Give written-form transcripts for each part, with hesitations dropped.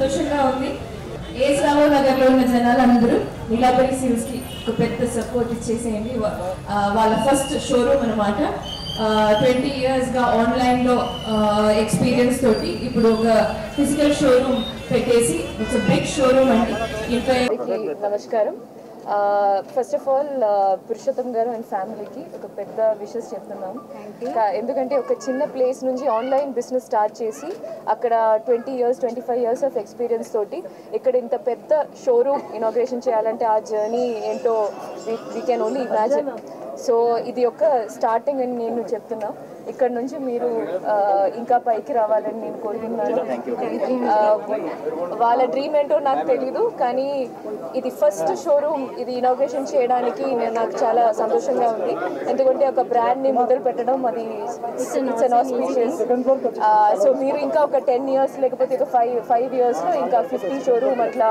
సంతోషంగా ఉంది. ఏస్ రావు నగర్లో ఉన్న జనాలందరూ నీలాంబరి సిల్క్స్కి ఒక పెద్ద సపోర్ట్ ఇచ్చేసేయండి. వాళ్ళ ఫస్ట్ షోరూమ్ అనమాట. 20 yearsగా ఆన్లైన్లో ఎక్స్పీరియన్స్ తోటి ఇప్పుడు ఒక ఫిజికల్ షోరూమ్ పెట్టేసి ఇట్స్ బిగ్ షోరూమ్ అండి. ఇంకా నమస్కారం. ఫస్ట్ ఆఫ్ ఆల్ పురుషోత్తం గారు అండ్ ఫ్యామిలీకి ఒక పెద్ద విషెస్ చెప్తున్నాం. ఎందుకంటే ఒక చిన్న ప్లేస్ నుంచి ఆన్లైన్ బిజినెస్ స్టార్ట్ చేసి అక్కడ 20 years 25 years ఆఫ్ ఎక్స్పీరియన్స్ తోటి ఇక్కడ ఇంత పెద్ద షోరూమ్ ఇనాగ్రేషన్ చేయాలంటే ఆ జర్నీ ఏంటో we can only imagine. So ఇది ఒక స్టార్టింగ్ అని నేను చెప్తున్నా. ఇక్కడ నుంచి మీరు ఇంకా పైకి రావాలని నేను కోరుకుంటున్నాను. వాళ్ళ డ్రీమ్ ఏంటో నాకు తెలీదు, కానీ ఇది ఫస్ట్ షోరూమ్ ఇది ఇనాగ్రేషన్ చేయడానికి నాకు చాలా సంతోషంగా ఉంది. ఎందుకంటే ఒక బ్రాండ్ని మొదలు పెట్టడం అది ఇట్స్ అన్ ఆస్పీషియస్. సో మీరు ఇంకా ఒక 10 years లేకపోతే ఒక 5 yearsలో ఇంకా 50 షోరూమ్ అట్లా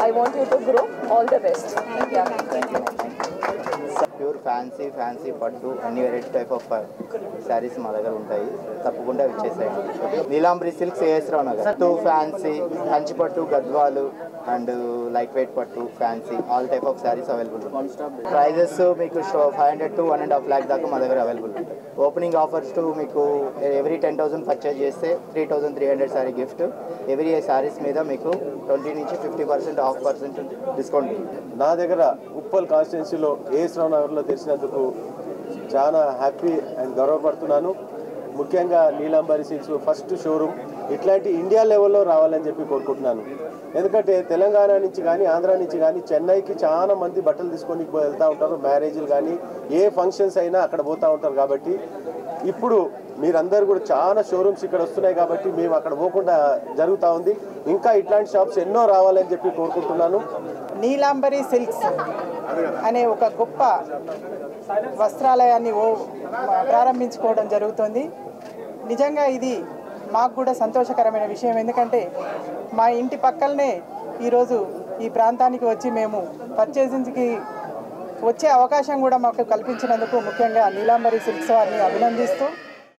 I want you to grow. All the best. Pure fancy పట్టు అన్ని వెరైటీ టైప్ ఆఫ్ శారీస్ మా దగ్గర ఉంటాయి. తప్పకుండా వచ్చేసాయండి. నీలాంబరి సిల్క్స్ ఏఎస్ రావు నగర్. పట్టు ఫ్యాన్సీ, కంచి పట్టు, గద్వాలు అండ్ లైట్ వెయిట్ పట్టు, fancy all type of saris available ఉంటాయి. ప్రైజెస్ మీకు 500 to 1.5 lakh దాకా మా దగ్గర అవైలబుల్ ఉంటాయి. ఓపెనింగ్ ఆఫర్స్ టు మీకు ఎవ్రీ 10,000 పర్చేజ్ చేస్తే 3,300 శారీ గిఫ్ట్. ఎవ్రీ శారీస్ మీద మీకు 20 నుంచి 50% ఆఫ్ డిస్కౌంట్. నా దగ్గర ఉప్పల్ కాన్స్టిట్యున్సీలో ఏఎస్ రావు నగర్లో తెలిసినందుకు చాలా హ్యాపీ అండ్ గర్వపడుతున్నాను. ముఖ్యంగా నీలాంబరి సిల్క్స్ ఫస్ట్ షోరూమ్ ఇట్లాంటి ఇండియా లెవెల్లో రావాలని చెప్పి కోరుకుంటున్నాను. ఎందుకంటే తెలంగాణ నుంచి కానీ ఆంధ్ర నుంచి కానీ చెన్నైకి చాలా మంది బట్టలు తీసుకొని వెళ్తూ ఉంటారు. మ్యారేజ్లు కానీ ఏ ఫంక్షన్స్ అయినా అక్కడ పోతూ ఉంటారు. కాబట్టి ఇప్పుడు మీరందరూ కూడా చాలా షోరూమ్స్ ఇక్కడ వస్తున్నాయి కాబట్టి మేము అక్కడ పోకుండా జరుగుతూ ఉంది. ఇంకా ఇట్లాంటి షాప్స్ ఎన్నో రావాలని చెప్పి కోరుకుంటున్నాను. నీలాంబరి సిల్క్స్ అనే ఒక గొప్ప వస్త్రాలయాన్ని ప్రారంభించుకోవడం జరుగుతుంది. నిజంగా ఇది మాకు కూడా సంతోషకరమైన విషయం. ఎందుకంటే మా ఇంటి పక్కలనే ఈరోజు ఈ ప్రాంతానికి వచ్చి మేము పర్చేసింగ్కి వచ్చే అవకాశం కూడా మాకు కల్పించినందుకు ముఖ్యంగా నీలాంబరి సిల్క్స్ వారిని అభినందిస్తూ